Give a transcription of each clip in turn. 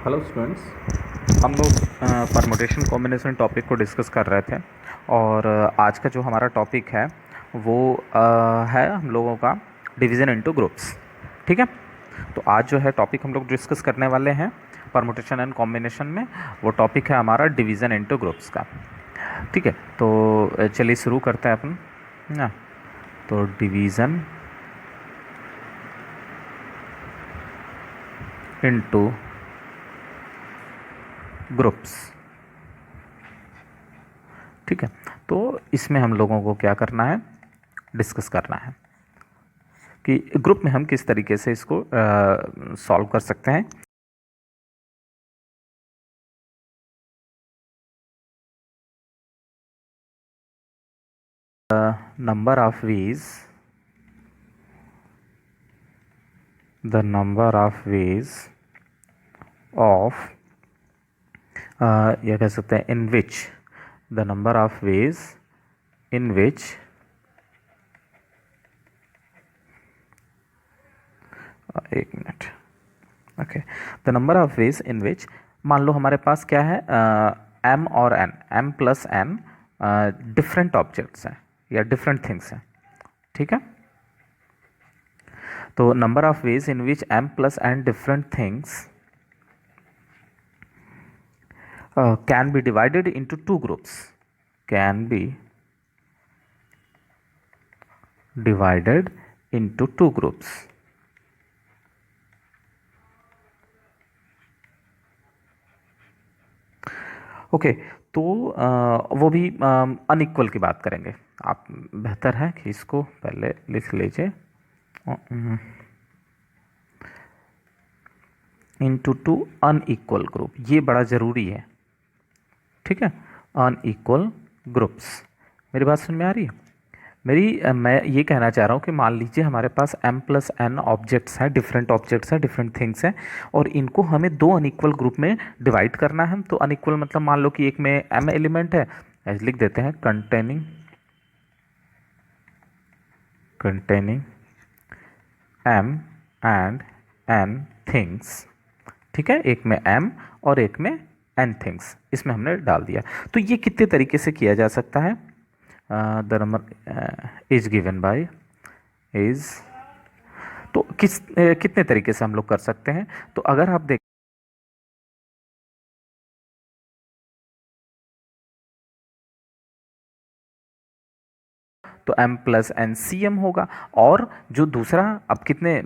Hello students. हम लोग permutation combination topic को डिस्कस कर रहे थे और आज का जो हमारा टॉपिक है वो है हम लोगों का डिवीज़न इनटू ग्रुप्स। ठीक है, तो आज जो है टॉपिक हम लोग डिस्कस करने वाले हैं परमुटेशन एंड कॉम्बिनेशन में, वो टॉपिक है हमारा डिवीज़न इनटू ग्रुप्स का। ठीक है, तो चलिए शुरू करते हैं अपन ना। तो डिवीज़न इनटू ग्रुप्स। ठीक है, तो इसमें हम लोगों को क्या करना है, डिस्कस करना है कि ग्रुप में हम किस तरीके से इसको सॉल्व कर सकते हैं। Number of ways, the number of ways of, यह कह सकते हैं in which, the number of ways in which एक मिनट। Okay, the number of ways in which, मान लो हमारे पास क्या है, एम और N, M plus N different objects हैं या डिफरेंट थिंग्स हैं। ठीक है, तो number of ways in which M plus N different things can be divided into two groups, can be divided into two groups. Okay, तो वो भी unequal की बात करेंगे। आप बेहतर है कि इसको पहले लिख लीजिए, इनटू टू अनइक्वल ग्रुप, ये बड़ा ज़रूरी है। ठीक है, अनइक्वल ग्रुप्स। मेरी बात समझ में आ रही है? मैं ये कहना चाह रहा हूँ कि मान लीजिए हमारे पास m प्लस एन ऑब्जेक्ट्स हैं, डिफरेंट ऑब्जेक्ट्स हैं, डिफरेंट थिंग्स हैं, और इनको हमें दो अनइक्वल ग्रुप में डिवाइड करना है। तो अनइक्वल मतलब मान लो कि एक में m एलिमेंट है, ऐसे लिख देते हैं containing containing m and n things. ठीक है, एक में m और एक में n थिंग्स, इसमें हमने डाल दिया। तो ये कितने तरीके से किया जा सकता है? The number is given by is, तो कितने तरीके से हम लोग कर सकते हैं? तो अगर आप देख, तो m plus N C M होगा। और जो दूसरा, अब कितने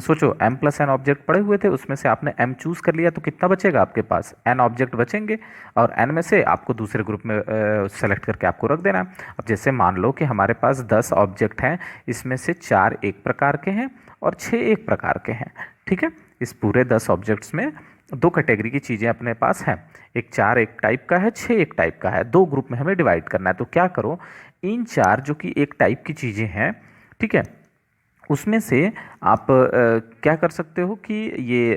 सोचो, m प्लस एन ऑब्जेक्ट पड़े हुए थे, उसमें से आपने m चूज कर लिया, तो कितना बचेगा आपके पास? n ऑब्जेक्ट बचेंगे, और n में से आपको दूसरे ग्रुप में सेलेक्ट करके आपको रख देना है। अब जैसे मान लो कि हमारे पास 10 ऑब्जेक्ट हैं, इसमें से 4 एक प्रकार के हैं और 6 एक प्रकार के हैं। ठीक है, इस पूरे 10 ऑब्जेक्ट्स में दो कैटेगरी की चीज़ें अपने पास हैं, एक 4 एक टाइप का है, 6 एक टाइप का है। दो ग्रुप में हमें डिवाइड करना है। तो क्या करो, इन 4 जो कि एक टाइप की चीज़ें हैं, ठीक है, उसमें से आप क्या कर सकते हो कि ये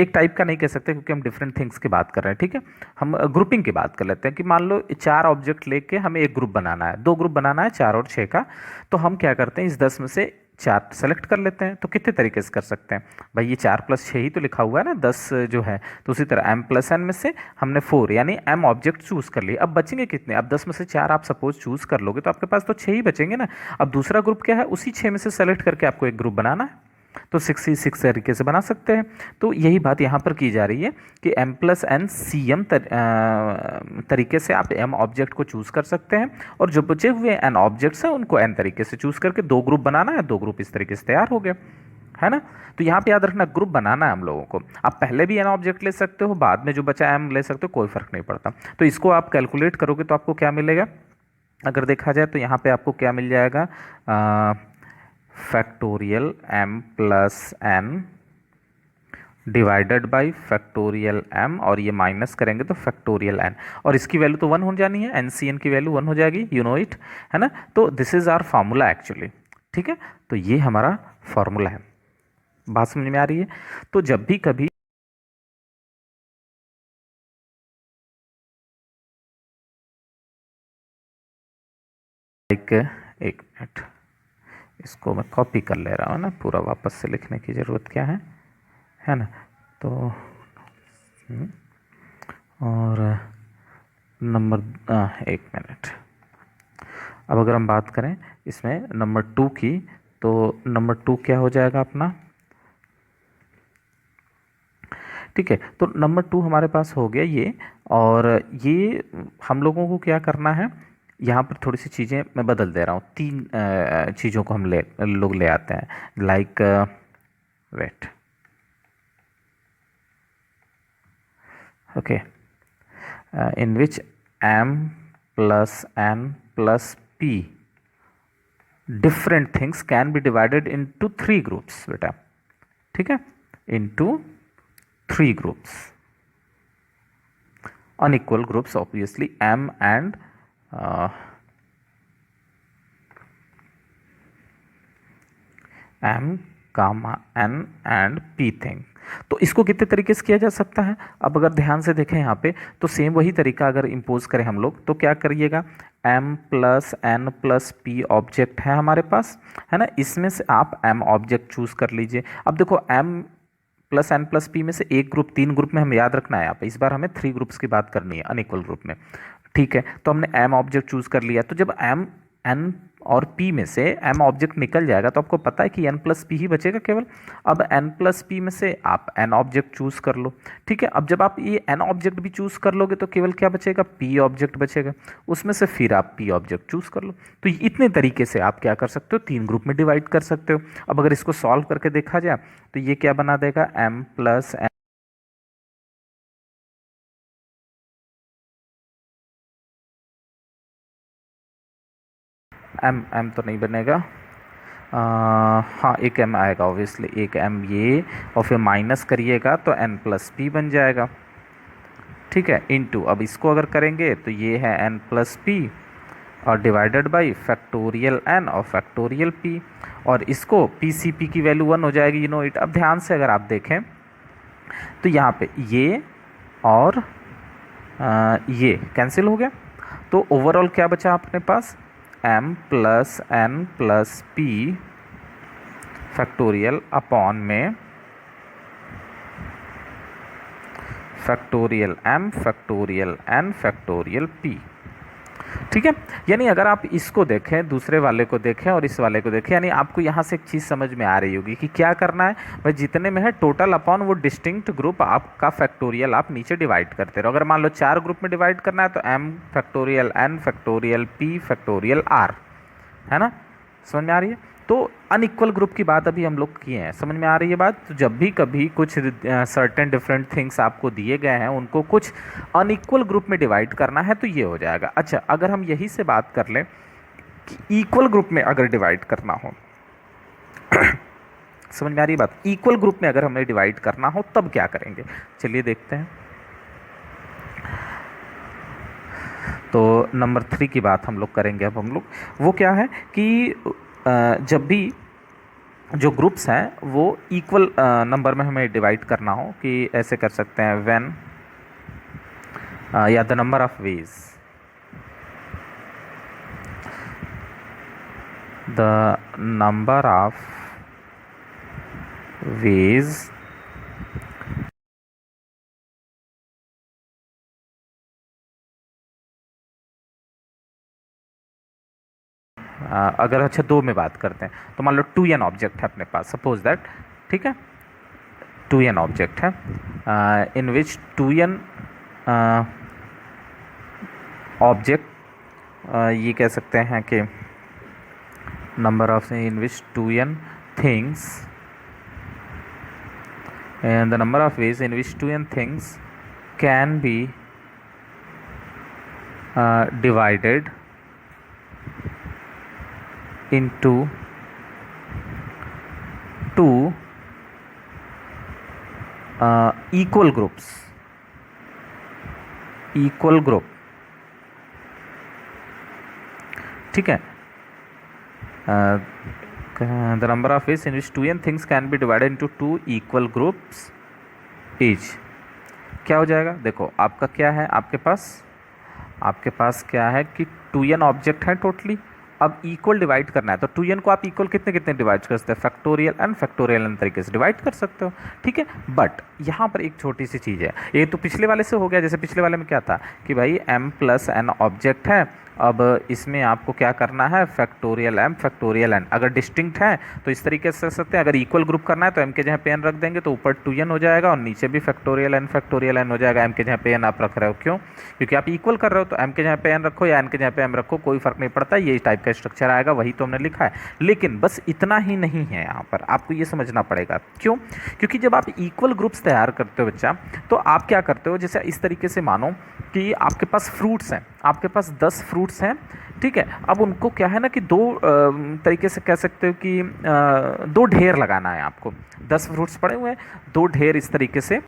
एक टाइप का नहीं कह सकते क्योंकि हम डिफरेंट थिंग्स की बात कर रहे हैं। ठीक है, हम ग्रुपिंग की बात कर लेते हैं कि मान लो 4 ऑब्जेक्ट लेके हमें एक ग्रुप बनाना है, दो ग्रुप बनाना है, 4 और 6 का। तो हम क्या करते हैं, इस 10 में से 4 सेलेक्ट कर लेते हैं। तो कितने तरीके से कर सकते हैं भाई? ये 4 प्लस 6 ही तो लिखा हुआ है ना, 10 जो है। तो उसी तरह m प्लस एन में से हमने 4 यानी m ऑब्जेक्ट चूज कर लिए। अब बचेंगे कितने? अब 10 में से 4 आप सपोज चूज कर लोगे तो आपके पास तो 6 ही बचेंगे ना। अब दूसरा ग्रुप क्या है, उसी 6 में से सेलेक्ट करके आपको एक ग्रुप बनाना है। तो 66 तरीके से बना सकते हैं। तो यही बात यहाँ पर की जा रही है कि m plus N C M तरीके से आप m ऑब्जेक्ट को चूज कर सकते हैं, और जो बचे हुए n ऑब्जेक्ट्स हैं उनको n तरीके से चूज करके दो ग्रुप बनाना है। दो ग्रुप इस तरीके से तैयार हो गए, है ना। तो यहाँ पे याद रखना, ग्रुप बनाना है हम लोगों को। आप पहले भी n ऑब्जेक्ट ले सकते हो, बाद में जो बचा m ले सकते हो, कोई फर्क नहीं पड़ता। तो इसको आप कैलकुलेट करोगे तो आपको क्या मिलेगा? अगर देखा जाए तो यहाँ पे आपको क्या मिल जाएगा, factorial m plus N divided by factorial m, और ये माइनस करेंगे तो फैक्टोरियल n, और इसकी वैल्यू तो 1 हो जानी है, एन सी एन की वैल्यू 1 हो जाएगी, यू नो इट, है ना। तो this is our formula actually. ठीक है, तो ये हमारा फार्मूला है। बात समझ में आ रही है? तो जब भी कभी एक मिनट, इसको मैं कॉपी कर ले रहा हूँ ना, पूरा वापस से लिखने की ज़रूरत क्या है ना। तो और नंबर एक मिनट। अब अगर हम बात करें इसमें नंबर 2 की, तो नंबर 2 क्या हो जाएगा अपना, ठीक है। तो नंबर 2 हमारे पास हो गया ये। और ये हम लोगों को क्या करना है, यहाँ पर थोड़ी सी चीज़ें मैं बदल दे रहा हूँ। तीन चीज़ों को हम लोग ले आते हैं, like wait, okay, in which m plus n plus p different things can be divided into three groups बेटा, ठीक है, into three groups, unequal groups obviously, m and m gamma n and p thing। तो इसको कितने तरीके से किया जा सकता है, अब अगर ध्यान से देखें यहाँ पे, तो सेम वही तरीका अगर इम्पोज करें हम लोग, तो क्या करिएगा, m plus n plus p object है हमारे पास, है ना, इसमें से आप m ऑब्जेक्ट चूज कर लीजिए। अब देखो m plus n plus p में से एक ग्रुप, तीन ग्रुप में हमें याद रखना है, यहाँ पे इस बार हमें थ्री ग्रुप्स की बात करनी है अनइक्वल ग्रुप में, ठीक है। तो हमने m ऑब्जेक्ट चूज कर लिया, तो जब m n और p में से m ऑब्जेक्ट निकल जाएगा तो आपको पता है कि n प्लस पी ही बचेगा केवल। अब n प्लस पी में से आप n ऑब्जेक्ट चूज कर लो, ठीक है। अब जब आप ये n ऑब्जेक्ट भी चूज कर लोगे तो केवल क्या बचेगा, p ऑब्जेक्ट बचेगा, उसमें से फिर आप p ऑब्जेक्ट चूज कर लो। तो इतने तरीके से आप क्या कर सकते हो, तीन ग्रुप में डिवाइड कर सकते हो। अब अगर इसको सॉल्व करके देखा जाए तो ये क्या बना देगा, m प्लस m तो नहीं बनेगा, हाँ एक m आएगा ऑब्वियसली, एक m ये, और फिर माइनस करिएगा तो n प्लस पी बन जाएगा, ठीक है, इनटू, अब इसको अगर करेंगे तो ये है n प्लस पी और डिवाइडेड बाई फैक्टोरियल n और फैक्टोरियल p, और इसको पी सी पी की वैल्यू 1 हो जाएगी, यू नो इट। अब ध्यान से अगर आप देखें तो यहाँ पे ये और ये कैंसिल हो गया, तो ओवरऑल क्या बचा अपने पास, m plus n plus P factorial upon M factorial m factorial n factorial p, ठीक है। यानी अगर आप इसको देखें, दूसरे वाले को देखें और इस वाले को देखें, यानी आपको यहाँ से एक चीज़ समझ में आ रही होगी कि क्या करना है भाई, जितने में है टोटल अपॉन वो डिस्टिंक्ट ग्रुप आपका फैक्टोरियल आप नीचे डिवाइड करते रहो। अगर मान लो चार ग्रुप में डिवाइड करना है तो m factorial n factorial p factorial r, है ना, समझ में आ रही है। तो अनइक्वल ग्रुप की बात अभी हम लोग किए हैं, समझ में आ रही है बात। तो जब भी कभी कुछ सर्टेन डिफरेंट थिंग्स आपको दिए गए हैं, उनको कुछ अनइक्वल ग्रुप में डिवाइड करना है तो ये हो जाएगा। अच्छा, अगर हम यही से बात कर लें कि इक्वल ग्रुप में अगर डिवाइड करना हो समझ में आ रही है बात, इक्वल ग्रुप में अगर हमें डिवाइड करना हो तब क्या करेंगे, चलिए देखते हैं। तो नंबर 3 की बात हम लोग करेंगे अब हम लोग, वो क्या है कि जब भी जो ग्रुप्स हैं वो इक्वल नंबर में हमें डिवाइड करना हो, कि ऐसे कर सकते हैं व्हेन, या the number of ways, the number of veg अगर अच्छा दो में बात करते हैं तो मान लो 2n ऑब्जेक्ट है अपने पास, सपोज दैट, ठीक है, 2n ऑब्जेक्ट है, इन विच 2n ऑब्जेक्ट, ये कह सकते हैं कि number of in which 2n things, and the number of ways in which 2n things can be divided into two equal groups, equal group, ठीक है। the number of ways in which 2n things can be divided into two equal groups is, क्या हो जाएगा, देखो आपका क्या है, आपके पास क्या है कि 2n ऑब्जेक्ट है टोटली, अब इक्वल डिवाइड करना है तो 2n को आप इक्वल कितने कितने डिवाइड कर सकते हैं, फैक्टोरियल एंड फैक्टोरियल एन तरीके से डिवाइड कर सकते हो, ठीक है। बट यहाँ पर एक छोटी सी चीज़ है, ये तो पिछले वाले से हो गया, जैसे पिछले वाले में क्या था कि भाई m प्लस एन ऑब्जेक्ट है, अब इसमें आपको क्या करना है, फैक्टोरियल m फैक्टोरियल n, अगर डिस्टिंक्ट है तो इस तरीके से कर सकते हैं, अगर इक्वल ग्रुप करना है तो m के जगह पे n रख देंगे तो ऊपर 2n हो जाएगा और नीचे भी फैक्टोरियल n हो जाएगा, m के जगह पे n आप रख रहे हो, क्यों, क्योंकि आप इक्वल कर रहे हो, तो m के जगह पे n रखो या n के जगह पे m रखो कोई फर्क नहीं पड़ता, ये टाइप का स्ट्रक्चर आएगा, वही तो हमने लिखा है। लेकिन बस इतना ही नहीं है, यहाँ पर आपको ये समझना पड़ेगा, क्यों, क्योंकि जब आप इक्वल ग्रुप्स तैयार करते हो बच्चा, तो आप क्या करते हो, जैसे इस तरीके से मानो कि आपके पास फ्रूट्स हैं, आपके पास 10 फ्रूट्स हैं, ठीक है। अब उनको क्या है ना कि दो तरीके से कह सकते हो कि दो ढेर लगाना है आपको, 10 फ्रूट्स पड़े हुए हैं, दो ढेर इस तरीके से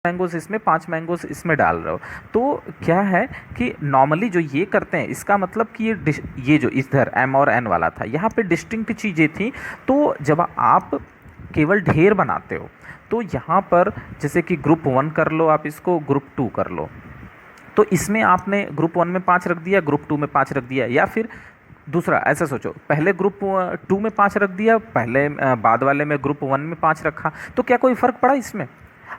मैंगोज इसमें, 5 मैंगोज इसमें डाल रहे हो, तो क्या है कि नॉर्मली जो ये करते हैं इसका मतलब कि ये जो इधर m और n वाला था, यहाँ पे डिस्टिंक्ट चीज़ें थी, तो जब आप केवल ढेर बनाते हो तो यहाँ पर जैसे कि ग्रुप 1 कर लो, आप इसको ग्रुप 2 कर लो, तो इसमें आपने ग्रुप 1 में 5 रख दिया, ग्रुप 2 में 5 रख दिया, या फिर दूसरा ऐसा सोचो, पहले ग्रुप 2 में 5 रख दिया, पहले बाद वाले में ग्रुप 1 में 5 रखा, तो क्या कोई फ़र्क पड़ा इसमें,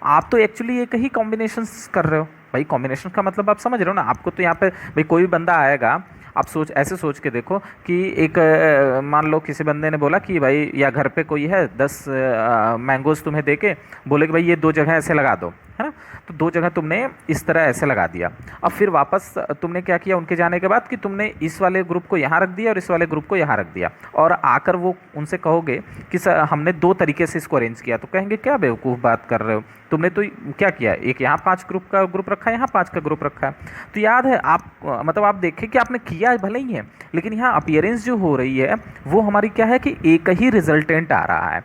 आप तो एक्चुअली एक ही कॉम्बिनेशन कर रहे हो, भाई कॉम्बिनेशन का मतलब आप समझ रहे हो ना, आपको तो यहाँ पे भाई कोई भी बंदा आएगा, आप ऐसे सोच के देखो कि एक मान लो किसी बंदे ने बोला कि भाई या घर पे कोई है 10 मैंगोज तुम्हें दे के बोले कि भाई ये 2 जगह ऐसे लगा दो, है ना, तो 2 जगह तुमने इस तरह ऐसे लगा दिया, अब फिर वापस तुमने क्या किया उनके जाने के बाद कि तुमने इस वाले ग्रुप को यहाँ रख दिया और इस वाले ग्रुप को यहाँ रख दिया, और आकर वो उनसे कहोगे कि सर हमने 2 तरीके से इसको अरेंज किया, तो कहेंगे क्या बेवकूफ़ बात कर रहे हो, तुमने तो क्या किया, एक यहाँ 5 ग्रुप का ग्रुप रखा है, यहाँ 5 का ग्रुप रखा है, तो याद है आप मतलब आप देखें कि आपने किया भले ही है, लेकिन यहाँ अपीयरेंस जो हो रही है वो हमारी क्या है कि एक ही रिजल्टेंट आ रहा है।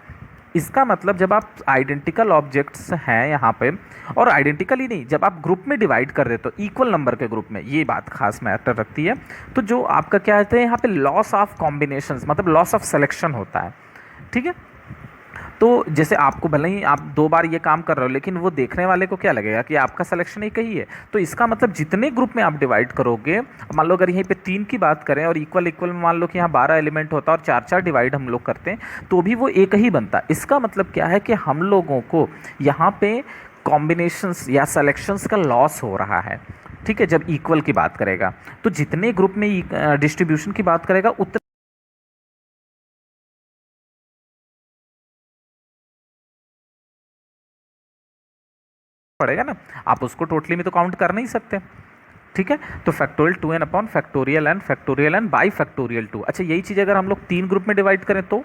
इसका मतलब जब आप आइडेंटिकल ऑब्जेक्ट्स हैं यहाँ पे, और आइडेंटिकल ही नहीं, जब आप ग्रुप में डिवाइड कर देते हो इक्वल नंबर के ग्रुप में, ये बात खास मैटर रखती है, तो जो आपका क्या कहते हैं यहाँ पे लॉस ऑफ कॉम्बिनेशंस मतलब लॉस ऑफ सिलेक्शन होता है, ठीक है। तो जैसे आपको भले ही आप 2 बार ये काम कर रहे हो, लेकिन वो देखने वाले को क्या लगेगा कि आपका सिलेक्शन एक ही है, तो इसका मतलब जितने ग्रुप में आप डिवाइड करोगे, मान लो अगर यहीं पे 3 की बात करें और इक्वल इक्वल में मान लो कि यहाँ 12 एलिमेंट होता है और 4-4 डिवाइड हम लोग करते हैं तो भी वो एक ही बनता। इसका मतलब क्या है कि हम लोगों को यहाँ पे कॉम्बिनेशंस या सेलेक्शंस का लॉस हो रहा है, ठीक है, जब इक्वल की बात करेगा, तो जितने ग्रुप में डिस्ट्रीब्यूशन की बात करेगा उतने पड़ेगा ना, आप उसको टोटली में तो काउंट कर नहीं सकते, ठीक है। तो factorial 2n upon factorial N by factorial 2। अच्छा यही चीज़ अगर हम लोग 3 ग्रुप में डिवाइड करें तो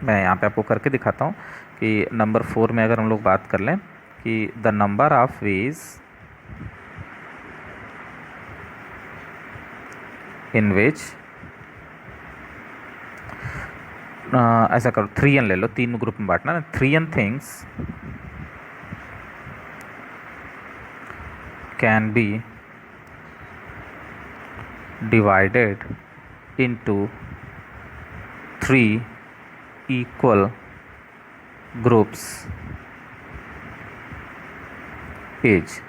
मैं यहाँ पे आपको करके दिखाता हूँ कि नंबर 4 में अगर हम लोग बात कर लें कि the number of ways in which ऐसा करो 3n ले लो, 3 ग्रुप में बांटना ना, 3n things can be divided into 3 equal groups is,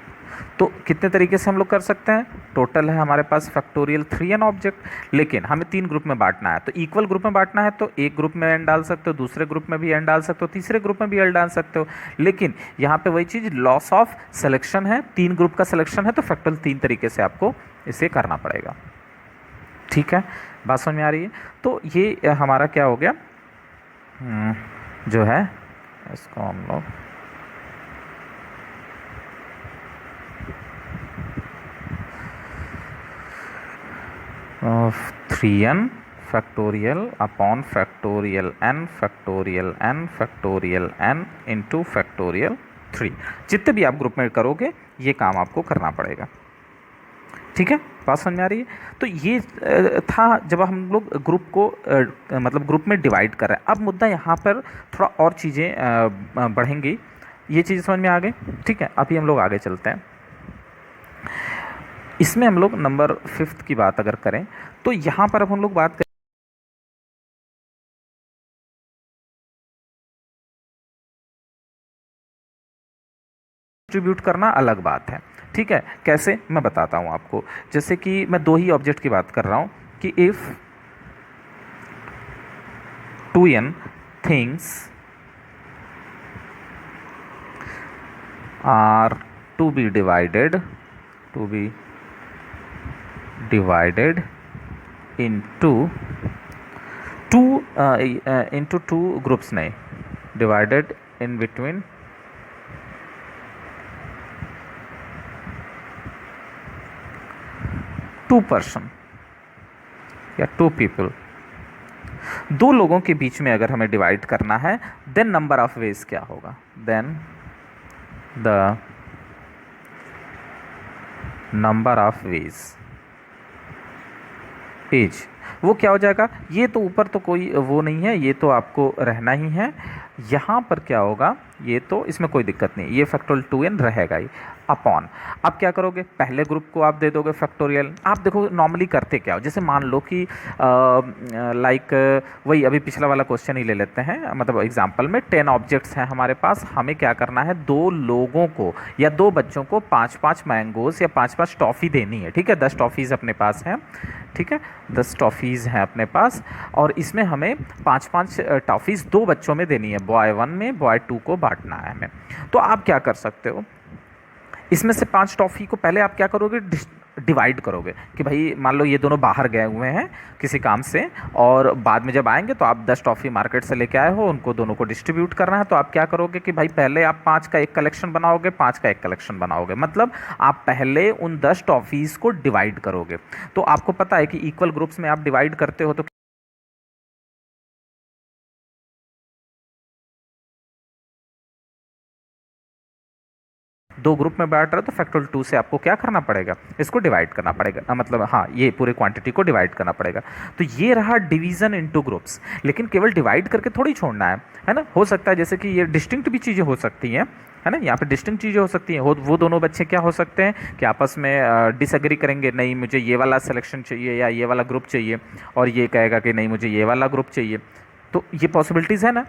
तो कितने तरीके से हम लोग कर सकते हैं, टोटल है हमारे पास फैक्टोरियल 3n ऑब्जेक्ट, लेकिन हमें 3 ग्रुप में बांटना है, तो इक्वल ग्रुप में बांटना है तो एक ग्रुप में n डाल सकते हो, दूसरे ग्रुप में भी n डाल सकते हो, तीसरे ग्रुप में भी l डाल सकते हो, लेकिन यहाँ पे वही चीज़ लॉस ऑफ सिलेक्शन है, 3 ग्रुप का सिलेक्शन है, तो फैक्टोरियल 3 तरीके से आपको इसे करना पड़ेगा, ठीक है, बात समझ में आ रही है। तो ये हमारा क्या हो गया, जो है इसको हम लोग three N factorial upon factorial N into factorial 3, जितने भी आप ग्रुप में करोगे ये काम आपको करना पड़ेगा, ठीक है, बात समझ में आ रही है। तो ये था जब हम लोग ग्रुप को मतलब ग्रुप में डिवाइड कर रहे हैं। अब मुद्दा यहाँ पर थोड़ा और चीज़ें बढ़ेंगी, ये चीज़ समझ में आ गई, ठीक है। अभी हम लोग आगे चलते हैं, इसमें हम लोग नंबर 5 की बात अगर करें तो यहाँ पर अब हम लोग बात करें डिस्ट्रीब्यूट करना अलग बात है। ठीक है, कैसे मैं बताता हूँ आपको। जैसे कि मैं दो ही ऑब्जेक्ट की बात कर रहा हूँ कि if 2n things are to be divided into two groups, नहीं, divided in between two person या two people, दो लोगों के बीच में अगर हमें डिवाइड करना है, देन नंबर ऑफ वेज क्या होगा, then the number of ways is, वो क्या हो जाएगा, ये तो ऊपर तो कोई वो नहीं है, ये तो आपको रहना ही है। यहाँ पर क्या होगा, ये तो इसमें कोई दिक्कत नहीं, ये फैक्टोरियल 2n रहेगा ही अपॉन। अब क्या करोगे, पहले ग्रुप को आप दे दोगे फैक्टोरियल। आप देखो नॉर्मली करते क्या हो, जैसे मान लो कि लाइक वही अभी पिछला वाला क्वेश्चन ही ले लेते हैं, मतलब एग्जांपल में 10 ऑब्जेक्ट्स हैं हमारे पास, हमें क्या करना है, दो लोगों को या दो बच्चों को 5-5 मैंगोज या 5-5 टॉफ़ी देनी है। ठीक है, 10 टॉफ़ीज़ अपने पास हैं। ठीक है, 10 टॉफ़ीज़ हैं अपने पास, और इसमें हमें 5-5 टॉफ़ीज़ दो बच्चों में देनी है, बॉय 1 में बॉय 2 को बांटना है हमें। तो आप क्या कर सकते हो, इसमें से 5 टॉफ़ी को पहले आप क्या करोगे, डिवाइड करोगे कि भाई मान लो ये दोनों बाहर गए हुए हैं किसी काम से, और बाद में जब आएंगे तो आप 10 टॉफ़ी मार्केट से लेके आए हो, उनको दोनों को डिस्ट्रीब्यूट करना है। तो आप क्या करोगे कि भाई पहले आप 5 का एक कलेक्शन बनाओगे, 5 का एक कलेक्शन बनाओगे, मतलब आप पहले उन 10 टॉफ़ीज़ को डिवाइड करोगे। तो आपको पता है कि इक्वल ग्रुप्स में आप डिवाइड करते हो तो दो ग्रुप में बांट रहे हो तो फैक्टोरियल 2 से आपको क्या करना पड़ेगा, इसको डिवाइड करना पड़ेगा, मतलब हाँ ये पूरे क्वांटिटी को डिवाइड करना पड़ेगा। तो ये रहा डिवीजन इनटू ग्रुप्स। लेकिन केवल डिवाइड करके थोड़ी छोड़ना है ना। हो सकता है जैसे कि ये डिस्टिंक्ट भी चीज़ें हो सकती हैं, है ना, यहाँ पे डिस्टिंक्ट चीज़ें हो सकती हैं। वो दोनों बच्चे क्या हो सकते हैं कि आपस में डिसएग्री करेंगे, नहीं मुझे ये वाला सिलेक्शन चाहिए या ये वाला ग्रुप चाहिए, और ये कहेगा कि नहीं मुझे ये वाला ग्रुप चाहिए। तो ये पॉसिबिलिटीज़ है ना।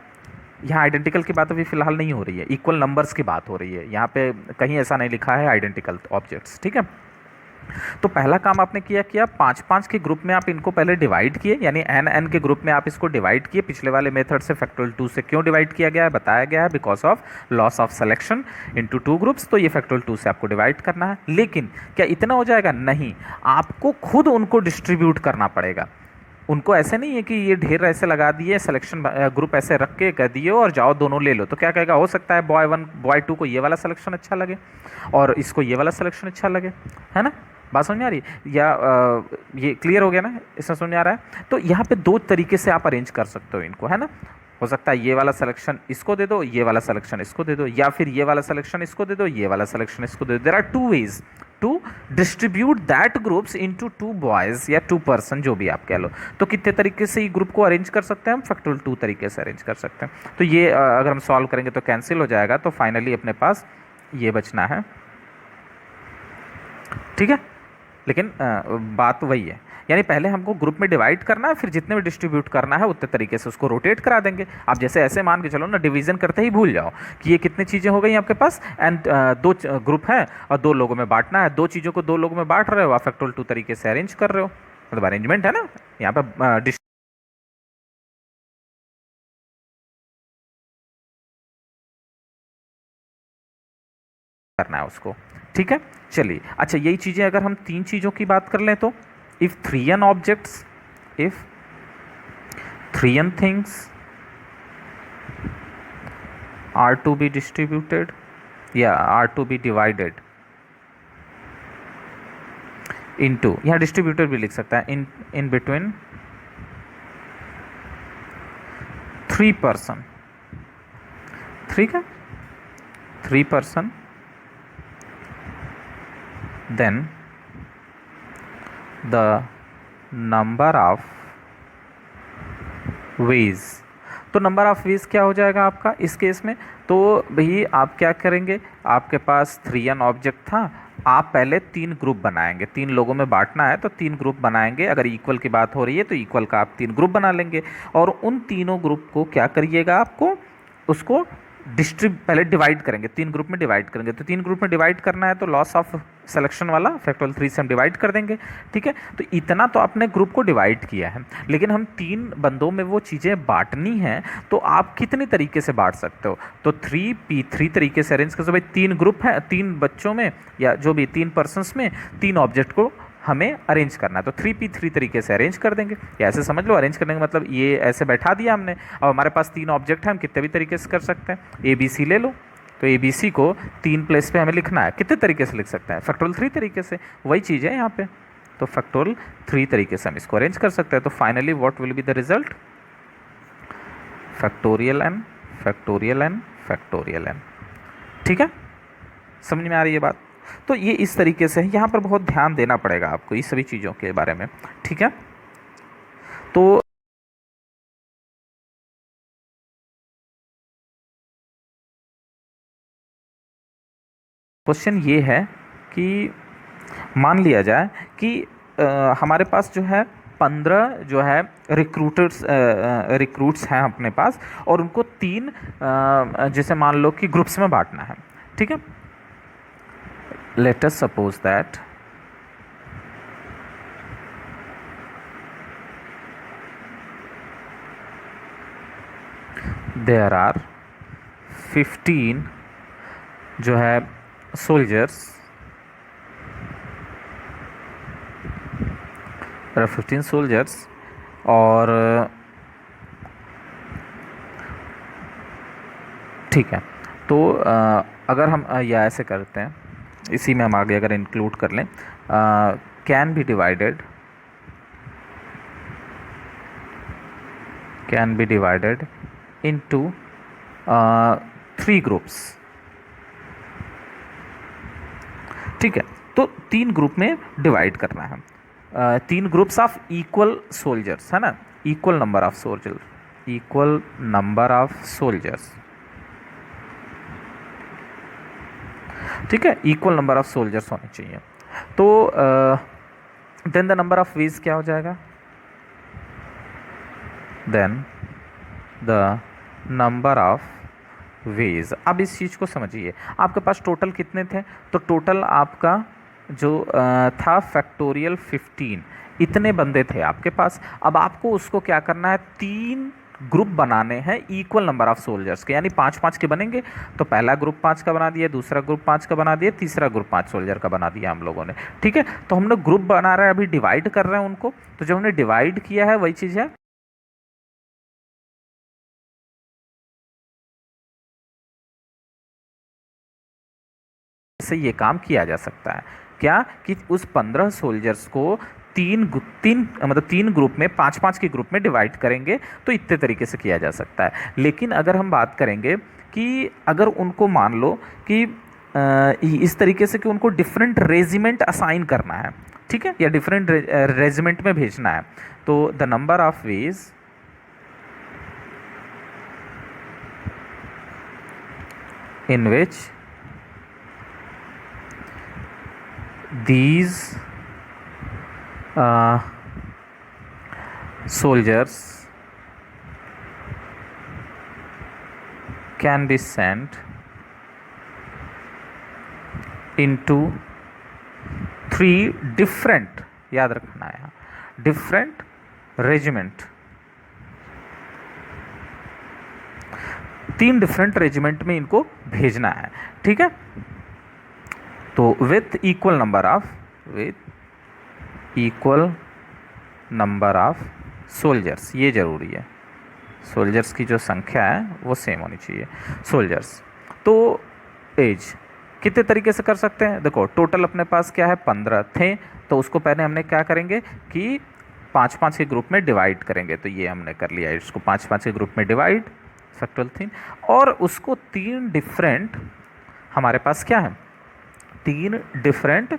यहाँ आइडेंटिकल की बात अभी फिलहाल नहीं हो रही है, इक्वल नंबर्स की बात हो रही है। यहाँ पे कहीं ऐसा नहीं लिखा है आइडेंटिकल ऑब्जेक्ट्स। ठीक है, तो पहला काम आपने किया 5-5 के ग्रुप में आप इनको पहले डिवाइड किए, यानी n के ग्रुप में आप इसको डिवाइड किए। पिछले वाले मेथड से फैक्टोरियल 2 से क्यों डिवाइड किया गया है बताया गया है, because of loss of selection into 2 groups. तो ये फैक्टोरियल 2 से आपको डिवाइड करना है। लेकिन क्या इतना हो जाएगा, नहीं, आपको खुद उनको डिस्ट्रीब्यूट करना पड़ेगा। उनको ऐसे नहीं है कि ये ढेर ऐसे लगा दिए, सिलेक्शन ग्रुप ऐसे रख के कह दिए और जाओ दोनों ले लो। तो क्या कहेगा, हो सकता है बॉय 1 बॉय 2 को ये वाला सिलेक्शन अच्छा लगे और इसको ये वाला सिलेक्शन अच्छा लगे, है ना। बात समझ में आ रही है या ये क्लियर हो गया ना, इसमें समझ में आ रहा है। तो यहाँ पे दो तरीके से आप अरेंज कर सकते हो इनको, है ना। हो सकता है ये वाला सिलेक्शन इसको दे दो, ये वाला सिलेक्शन इसको दे दो, या फिर ये वाला सिलेक्शन इसको दे दो, ये वाला सिलेक्शन इसको दे दो। There are two ways to distribute that groups into 2 boys या 2 पर्सन, जो भी आप कह लो। तो कितने तरीके से ये ग्रुप को अरेंज कर सकते हैं हम, फैक्टोरियल 2 तरीके से अरेंज कर सकते हैं। तो ये अगर हम सॉल्व करेंगे तो कैंसिल हो जाएगा, तो फाइनली अपने पास ये बचना है। ठीक है, लेकिन बात वही है, यानी पहले हमको ग्रुप में डिवाइड करना है, फिर जितने भी डिस्ट्रीब्यूट करना है उतने तरीके से उसको रोटेट करा देंगे। आप जैसे ऐसे मान के चलो ना, डिवीजन करते ही भूल जाओ कि ये कितनी चीज़ें हो गई आपके पास, एंड दो ग्रुप है और दो लोगों में बांटना है। दो चीज़ों को दो लोगों में बांट रहे हो, आप फैक्टोरियल 2 तरीके से अरेंज कर रहे हो, मतलब अरेंजमेंट है ना यहाँ पे करना है उसको। ठीक है, चलिए अच्छा, यही चीज़ें अगर हम 3 चीज़ों की बात कर लें तो if 3n objects, if 3n things are to be distributed, are to be divided into, यहाँ distributed भी लिख सकता है, in between 3 person, ठीक है, 3 person, then the number of ways, तो नंबर ऑफ वेज क्या हो जाएगा आपका इस केस में। तो भाई आप क्या करेंगे, आपके पास 3n ऑब्जेक्ट था, आप पहले 3 ग्रुप बनाएंगे, 3 लोगों में बांटना है तो 3 ग्रुप बनाएंगे। अगर इक्वल की बात हो रही है तो इक्वल का आप 3 ग्रुप बना लेंगे, और उन तीनों ग्रुप को क्या करिएगा, आपको उसको पहले डिवाइड करेंगे, 3 ग्रुप में डिवाइड करेंगे। तो 3 ग्रुप में डिवाइड करना है तो लॉस ऑफ सिलेक्शन वाला फैक्टोरियल 3 से हम डिवाइड कर देंगे। ठीक है, तो इतना तो आपने ग्रुप को डिवाइड किया है, लेकिन हम 3 बंदों में वो चीज़ें बांटनी हैं, तो आप कितने तरीके से बांट सकते हो? तो 3P3 तरीके से अरेंज कर सकते हो। भाई 3 ग्रुप है, 3 बच्चों में या जो भी 3 पर्सन्स में 3 ऑब्जेक्ट को हमें अरेंज करना है, तो 3P3 तरीके से अरेंज कर देंगे। या ऐसे समझ लो, अरेंज करने का मतलब ये ऐसे बैठा दिया हमने। अब हमारे पास 3 ऑब्जेक्ट है, हम कितने भी तरीके से कर सकते हैं। ABC ले लो, तो ABC को 3 प्लेस पे हमें लिखना है, कितने तरीके से लिख सकते हैं? फैक्टोरियल 3 तरीके से। वही चीज़ है यहाँ पे, तो फैक्टोरियल 3 तरीके से हम इसको अरेंज कर सकते हैं। तो finally what will be the result? Factorial n, factorial n, factorial n। ठीक है, समझ में आ रही है बात? तो ये इस तरीके से है, यहाँ पर बहुत ध्यान देना पड़ेगा आपको इस सभी चीज़ों के बारे में। ठीक है, तो क्वेश्चन ये है कि मान लिया जाए कि हमारे पास जो है 15 जो है रिक्रूट्स हैं अपने पास, और उनको 3 जैसे मान लो कि ग्रुप्स में बांटना है। ठीक है, let us suppose that there are 15 जो है सोल्जर्स, 15 सोल्जर्स, और ठीक है, तो अगर हम या ऐसे करते हैं, इसी में हम आगे अगर इंक्लूड कर लें, can be divided into 3 groups. ठीक है, तो 3 ग्रुप में डिवाइड करना है, 3 ग्रुप्स ऑफ इक्वल सोल्जर्स, है ना, इक्वल नंबर ऑफ सोल्जर्स। ठीक है, इक्वल नंबर ऑफ सोल्जर्स होने चाहिए। तो then the number of ways क्या हो जाएगा? Then the number of ways. अब इस चीज़ को समझिए, आपके पास टोटल कितने थे? तो टोटल आपका जो था फैक्टोरियल 15, इतने बंदे थे आपके पास। अब आपको उसको क्या करना है? 3 ग्रुप बनाने हैं इक्वल नंबर ऑफ सोल्जर्स के, यानी 5-5 के बनेंगे। तो पहला ग्रुप 5 का बना दिया, दूसरा ग्रुप 5 का बना दिया, तीसरा ग्रुप 5 सोल्जर का बना दिया हम लोगों ने। ठीक है, तो हमने ग्रुप बना रहे हैं, अभी डिवाइड कर रहे हैं उनको। तो जो हमने डिवाइड किया है वही चीज़ है, से ये काम किया जा सकता है। क्या कि उस 15 सोल्जर्स को तीन मतलब 3 ग्रुप में 5-5 के ग्रुप में डिवाइड करेंगे, तो इतने तरीके से किया जा सकता है। लेकिन अगर हम बात करेंगे कि अगर उनको मान लो कि इस तरीके से कि उनको डिफरेंट रेजिमेंट असाइन करना है, ठीक है, या डिफरेंट रेजिमेंट में भेजना है, तो the number of ways in which these soldiers can be sent into 3 different, याद रखना है, different regiment, 3 डिफरेंट रेजिमेंट में इनको भेजना है। ठीक है, तो with equal number of soldiers, ये जरूरी है। सोल्जर्स की जो संख्या है वो सेम होनी चाहिए। सोल्जर्स तो एज कितने तरीके से कर सकते हैं? देखो टोटल अपने पास क्या है, 15 थे, तो उसको पहले हमने क्या करेंगे कि 5-5 के ग्रुप में डिवाइड करेंगे। तो ये हमने कर लिया, इसको 5-5 के ग्रुप में डिवाइड, फैक्टोरियल 3, और उसको 3 डिफरेंट हमारे पास क्या है, 3 डिफरेंट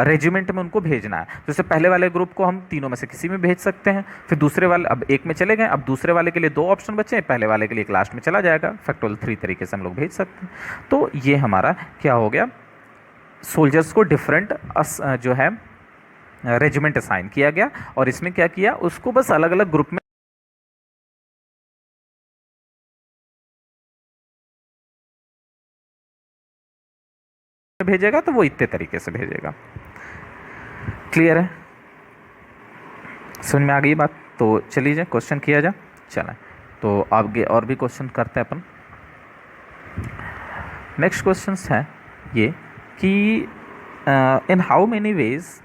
रेजिमेंट में उनको भेजना है। जैसे पहले वाले ग्रुप को हम तीनों में से किसी में भेज सकते हैं, फिर दूसरे वाले, अब एक में चले गए, अब दूसरे वाले के लिए 2 ऑप्शन बचे हैं, पहले वाले के लिए एक लास्ट में चला जाएगा। फैक्टोरियल 3 तरीके से हम लोग भेज सकते हैं। तो ये हमारा क्या हो गया, सोल्जर्स को डिफरेंट जो है रेजिमेंट असाइन किया गया, और इसमें क्या किया, उसको बस अलग अलग ग्रुप में भेजेगा तो वो इतने तरीके से भेजेगा। क्लियर है, समझ में आ गई बात? तो चलिए क्वेश्चन किया जा। चलें तो आगे और भी क्वेश्चन करते हैं अपन। नेक्स्ट क्वेश्चन है ये कि in how many veg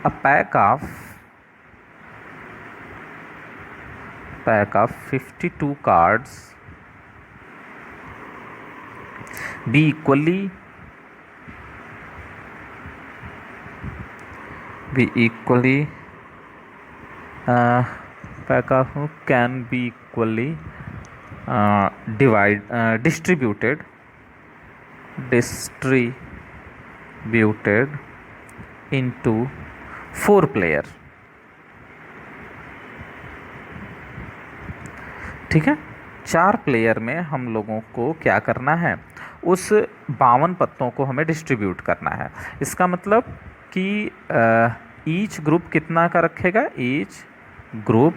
a pack of 52 cards be equally pack of can be equally distributed into 4 player। ठीक है, 4 प्लेयर में हम लोगों को क्या करना है, उस 52 पत्तों को हमें डिस्ट्रीब्यूट करना है। इसका मतलब कि ईच ग्रुप कितना का रखेगा, each group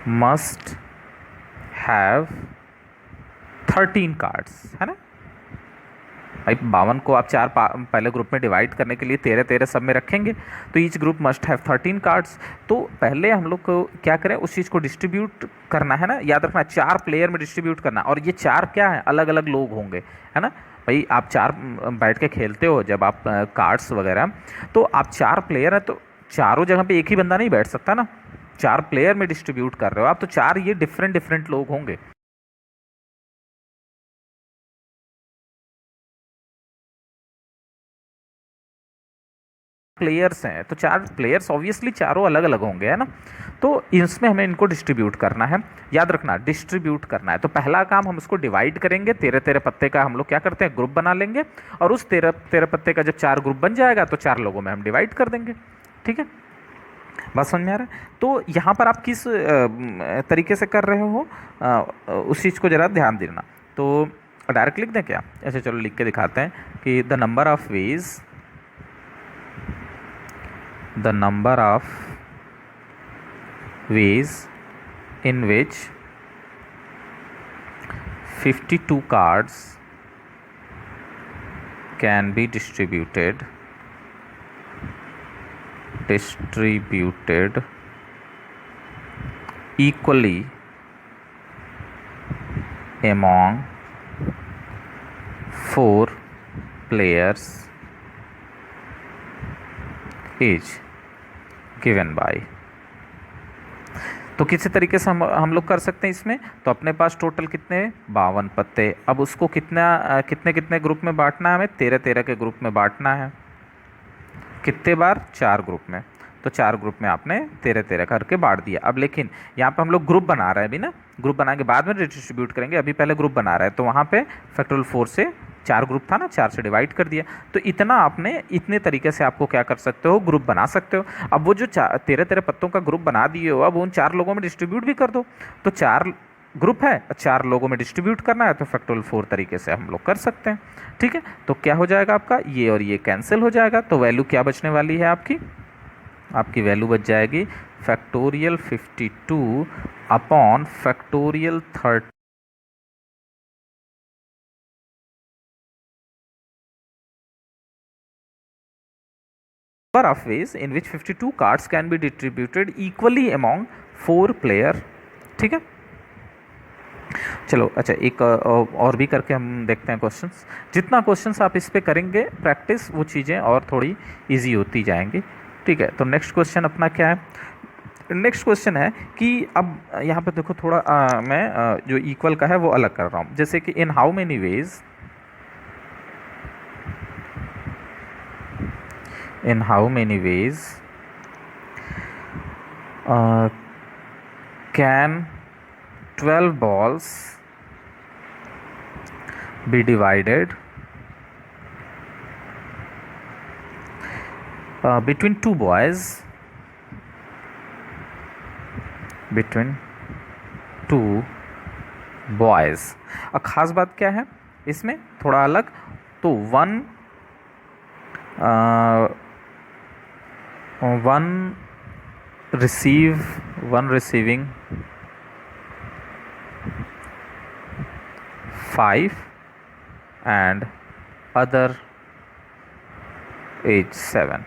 must have 13 cards, है ना भाई। 52 को आप 4 पहले ग्रुप में डिवाइड करने के लिए 13 सब में रखेंगे, तो each group must have 13 cards. तो पहले हम लोग को क्या करें, उस चीज़ को डिस्ट्रीब्यूट करना है ना, याद रखना 4 प्लेयर में डिस्ट्रीब्यूट करना। और ये 4 क्या है, अलग अलग लोग होंगे, है ना भाई। आप 4 बैठ के खेलते हो जब आप कार्ड्स वगैरह, तो आप 4 प्लेयर हैं, तो चारों जगह पे एक ही बंदा नहीं बैठ सकता ना। 4 प्लेयर में डिस्ट्रीब्यूट कर रहे हो आप, तो 4 ये डिफरेंट लोग होंगे। प्लेयर्स हैं तो 4 प्लेयर्स ऑब्वियसली चारों अलग अलग होंगे, है ना। तो इसमें हमें इनको डिस्ट्रीब्यूट करना है, याद रखना डिस्ट्रीब्यूट करना है। तो पहला काम हम उसको डिवाइड करेंगे, 13 पत्ते का हम लोग क्या करते हैं, ग्रुप बना लेंगे, और उस 13 पत्ते का जब 4 ग्रुप बन जाएगा तो 4 लोगों में हम डिवाइड कर देंगे। ठीक है, बात समझ में आ रहा है? तो यहाँ पर आप किस तरीके से कर रहे हो, उस चीज़ को ज़रा ध्यान देना। तो डायरेक्ट लिख दें क्या? ऐसे चलो लिख के दिखाते हैं कि the number of ways in which 52 cards can be distributed equally among 4 players is given by। तो किसी तरीके से हम लोग कर सकते हैं इसमें। तो अपने पास टोटल कितने, 52 पत्ते। अब उसको कितने ग्रुप में बांटना है, हमें 13 के ग्रुप में बांटना है। कितने बार, 4 ग्रुप में। तो 4 ग्रुप में आपने 13 करके बांट दिया। अब लेकिन यहाँ पे हम लोग ग्रुप बना रहे हैं अभी ना, ग्रुप बना के बाद में डिस्ट्रीब्यूट करेंगे, अभी पहले ग्रुप बना रहे हैं। तो वहाँ पे फैक्टोरियल 4 से 4 ग्रुप था ना, 4 से डिवाइड कर दिया। तो इतना आपने, इतने तरीके से आपको क्या कर सकते हो, ग्रुप बना सकते हो। अब वो जो 13 पत्तों का ग्रुप बना दिए हो, अब उन 4 लोगों में डिस्ट्रीब्यूट भी कर दो। तो 4 ग्रुप है, 4 लोगों में डिस्ट्रीब्यूट करना है, तो फैक्टोरियल 4 तरीके से हम लोग कर सकते हैं। ठीक है, तो क्या हो जाएगा आपका, ये और ये कैंसिल हो जाएगा। तो वैल्यू क्या बचने वाली है आपकी वैल्यू बच जाएगी factorial 52 upon factorial 30 of ways in which 52 cards can be distributed equally among 4 player। ठीक है, चलो अच्छा एक और भी करके हम देखते हैं क्वेश्चंस। जितना क्वेश्चंस आप इस पे करेंगे प्रैक्टिस, वो चीज़ें और थोड़ी इजी होती जाएंगी। ठीक है, तो नेक्स्ट क्वेश्चन अपना क्या है, नेक्स्ट क्वेश्चन है कि अब यहाँ पे देखो थोड़ा मैं जो इक्वल का है वो अलग कर रहा हूँ। जैसे कि in how many veg can 12 balls be divided between 2 boys, और ख़ास बात क्या है इसमें, थोड़ा अलग। तो one one receiving 5 and other is 7.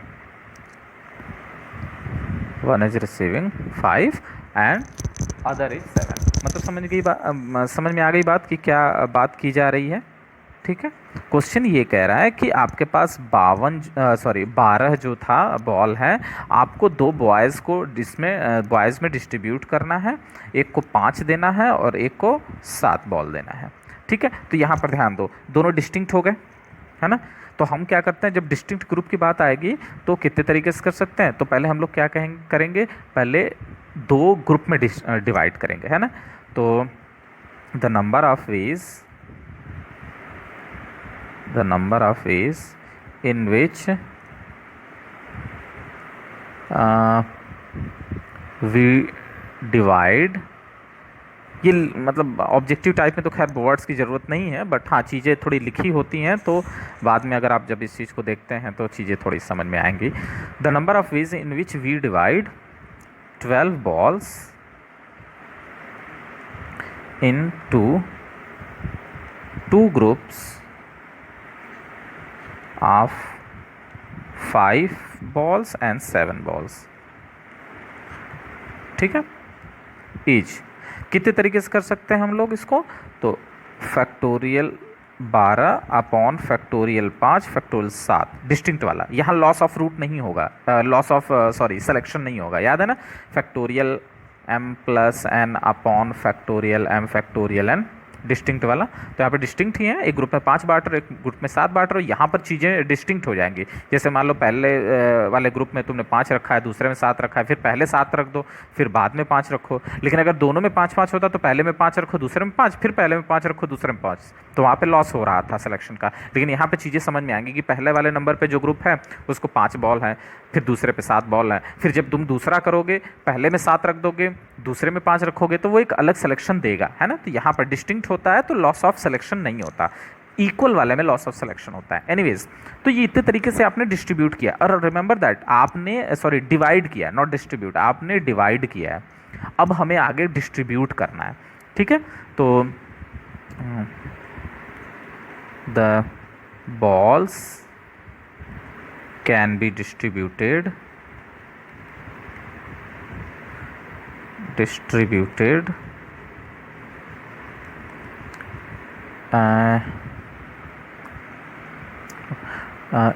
One is receiving 5 and other is 7. मतलब समझ में आ गई बात कि क्या बात की जा रही है। ठीक है, क्वेश्चन ये कह रहा है कि आपके पास 12 जो था बॉल है, आपको दो बॉयज़ में डिस्ट्रीब्यूट करना है। एक को 5 देना है और एक को 7 बॉल देना है। ठीक है, तो यहाँ पर ध्यान दो, दोनों डिस्टिंक्ट हो गए, है ना। तो हम क्या करते हैं, जब डिस्टिंक्ट ग्रुप की बात आएगी तो कितने तरीके से कर सकते हैं। तो पहले हम लोग क्या करेंगे, पहले दो ग्रुप में डिवाइड करेंगे, है ना। तो the number of ways in which we divide, ये मतलब ऑब्जेक्टिव टाइप में तो खैर वर्ड्स की ज़रूरत नहीं है, बट हाँ चीज़ें थोड़ी लिखी होती हैं तो बाद में अगर आप जब इस चीज़ को देखते हैं तो चीज़ें थोड़ी समझ में आएंगी। The number of ways in which we divide 12 balls into two groups of 5 balls and 7 balls। ठीक है, ईच कितने तरीके से कर सकते हैं हम लोग इसको, तो factorial 12 upon factorial 5 factorial 7, distinct वाला। यहाँ लॉस ऑफ रूट नहीं होगा, सिलेक्शन नहीं होगा, याद है ना। Factorial m plus n upon factorial m factorial n, distinct वाला। तो यहाँ पे डिस्टिंक्ट ही है, एक ग्रुप में 5 बांट और एक ग्रुप में 7 बांट और यहाँ पर चीज़ें डिस्टिंक्ट हो जाएंगी। जैसे मान लो पहले वाले ग्रुप में तुमने 5 रखा है, दूसरे में 7 रखा है, फिर पहले 7 रख दो, फिर बाद में 5 रखो। लेकिन अगर दोनों में 5-5 होता तो पहले में 5 रखो, दूसरे में 5, फिर पहले में 5 रखो, दूसरे में 5, तो वहाँ पे लॉस हो रहा था सिलेक्शन का। लेकिन यहाँ पे चीज़ें समझ में आएंगी कि पहले वाले नंबर पे जो ग्रुप है उसको 5 बॉल है, फिर दूसरे पे 7 बॉल है, फिर जब तुम दूसरा करोगे पहले में 7 रख दोगे, दूसरे में 5 रखोगे, तो वो एक अलग सिलेक्शन देगा, है ना। तो यहाँ पर डिस्टिंक्ट होता है तो लॉस ऑफ सिलेक्शन नहीं होता, इक्वल वाले में लॉस ऑफ सिलेक्शन होता है। एनीवेज, तो ये इतने तरीके से आपने डिस्ट्रीब्यूट किया, और रिमेंबर दैट आपने डिवाइड किया, नॉट डिस्ट्रीब्यूट, आपने डिवाइड किया है। अब हमें आगे डिस्ट्रीब्यूट करना है। ठीक है, तो the balls can be distributed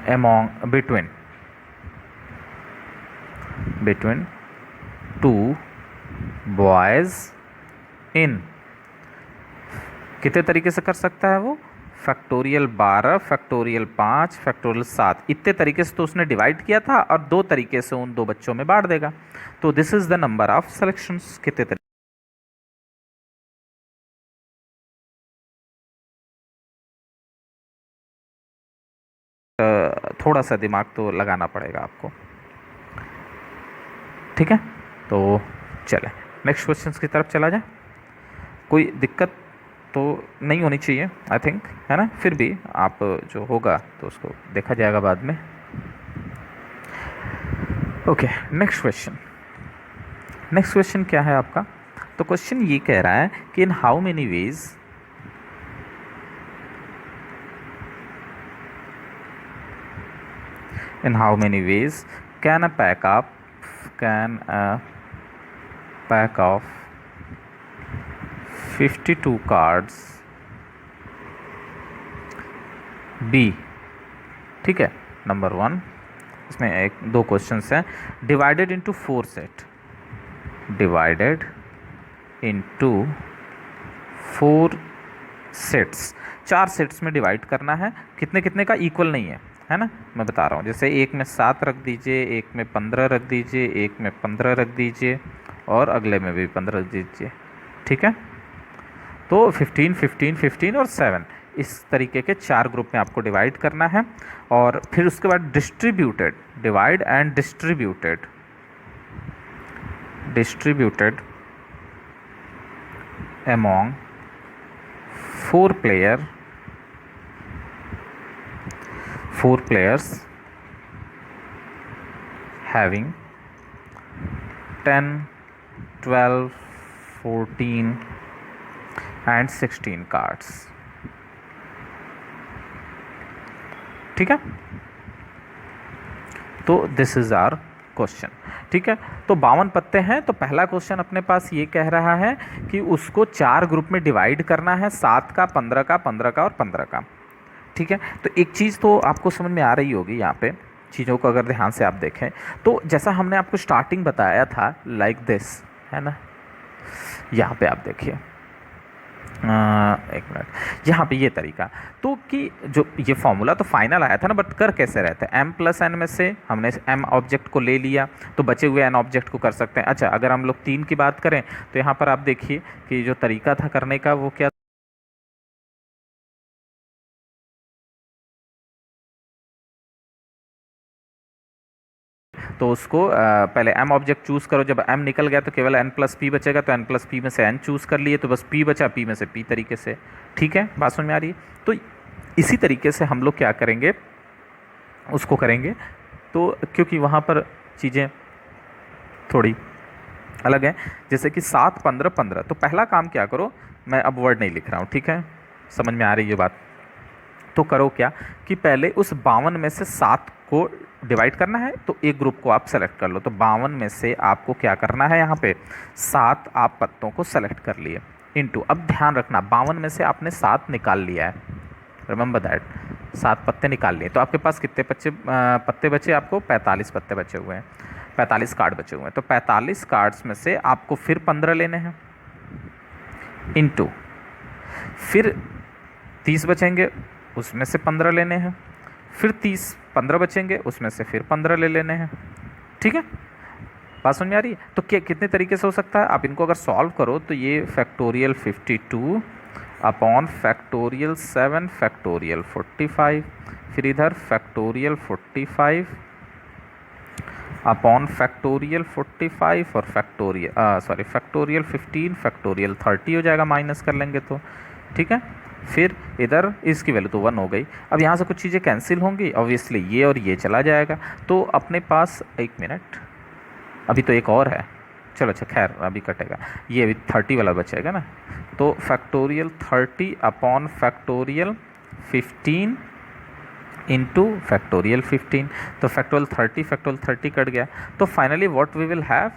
among between two boys in, कितने तरीके से कर सकता है वो, फैक्टोरियल 12 फैक्टोरियल 5 फैक्टोरियल 7, इतने तरीके से तो उसने डिवाइड किया था और 2 तरीके से उन 2 बच्चों में बांट देगा। तो this is the number of selections. कितने तरीके, थोड़ा सा दिमाग तो लगाना पड़ेगा आपको। ठीक है, तो चले नेक्स्ट क्वेश्चन की तरफ चला जाए। कोई दिक्कत तो नहीं होनी चाहिए आई थिंक, है ना। फिर भी आप जो होगा तो उसको देखा जाएगा बाद में। ओके, नेक्स्ट क्वेश्चन क्या है आपका। तो क्वेश्चन ये कह रहा है कि in how many ways can a pack of 52 cards बी। ठीक है, नंबर 1, इसमें 2 क्वेश्चंस हैं। Divided into 4 set, divided into 4 sets, 4 sets में डिवाइड करना है। कितने कितने का, इक्वल नहीं है ना। मैं बता रहा हूँ, जैसे एक में 7 रख दीजिए, एक में 15 रख दीजिए, एक में 15 रख दीजिए और अगले में भी 15 रख दीजिए। ठीक है, तो 15, 15, 15 और 7, इस तरीके के 4 ग्रुप में आपको डिवाइड करना है। और फिर उसके बाद distributed, divide and distributed among 4 players having 10, 12, 14 and 16 cards. ठीक है, तो दिस इज आवर क्वेश्चन। ठीक है, तो 52 पत्ते हैं, तो पहला क्वेश्चन अपने पास ये कह रहा है कि उसको 4 ग्रुप में डिवाइड करना है, 7 का, 15 का, 15 का और 15 का। ठीक है, तो एक चीज़ तो आपको समझ में आ रही होगी यहाँ पे, चीज़ों को अगर ध्यान से आप देखें तो जैसा हमने आपको स्टार्टिंग बताया था लाइक दिस, है ना, यहाँ पे आप देखिए, एक मिनट, यहाँ पे ये तरीका, तो कि जो ये फॉर्मूला तो फाइनल आया था ना, बट कर कैसे रहते हैं, m प्लस एन में से हमने m ऑब्जेक्ट को ले लिया तो बचे हुए n ऑब्जेक्ट को कर सकते हैं। अच्छा, अगर हम लोग 3 की बात करें तो यहाँ पर आप देखिए कि जो तरीका था करने का वो क्या, तो उसको पहले m ऑब्जेक्ट चूज करो, जब m निकल गया तो केवल n प्लस पी बचेगा, तो n प्लस पी में से n चूज कर लिए तो बस p बचा, p में से p तरीके से। ठीक है, बात समझ में आ रही है? तो इसी तरीके से हम लोग क्या करेंगे, उसको करेंगे, तो क्योंकि वहाँ पर चीज़ें थोड़ी अलग है, जैसे कि 7, 15, 15, तो पहला काम क्या करो, मैं अब वर्ड नहीं लिख रहा हूँ, ठीक है, समझ में आ रही है बात, तो करो क्या कि पहले उस 52 में से 7 को डिवाइड करना है, तो एक ग्रुप को आप सेलेक्ट कर लो, तो 52 में से आपको क्या करना है, यहाँ पे 7 आप पत्तों को सेलेक्ट कर लिए, इनटू, अब ध्यान रखना 52 में से आपने 7 निकाल लिया है, रिमेंबर दैट, 7 पत्ते निकाल लिए, तो आपके पास कितने पत्ते बचे, आपको 45 पत्ते बचे हुए हैं, 45 कार्ड बचे हुए हैं, तो 45 कार्ड्स में से आपको फिर 15 लेने हैं, इनटू, फिर 30 बचेंगे उसमें से 15 लेने हैं, फिर 15 बचेंगे उसमें से फिर 15 ले लेने हैं। ठीक है, बात समझ में आ रही है? तो क्या कितने तरीके से हो सकता है, आप इनको अगर सॉल्व करो तो ये फैक्टोरियल 52 अपॉन फैक्टोरियल 7 फैक्टोरियल 45, फिर इधर फैक्टोरियल 45 अपॉन फैक्टोरियल 45 और फैक्टोरियल 15 फैक्टोरियल 30 हो जाएगा, माइनस कर लेंगे तो। ठीक है, फिर इधर इसकी वैल्यू तो 1 हो गई, अब यहाँ से कुछ चीज़ें कैंसिल होंगी ऑब्वियसली, ये और ये चला जाएगा, तो अपने पास, एक मिनट, अभी तो एक और है, चलो अच्छा खैर अभी कटेगा, ये अभी 30 वाला बचेगा ना, तो factorial 30 upon factorial 15 into factorial 15, तो फैक्टोरियल 30 कट गया, तो finally what we will have,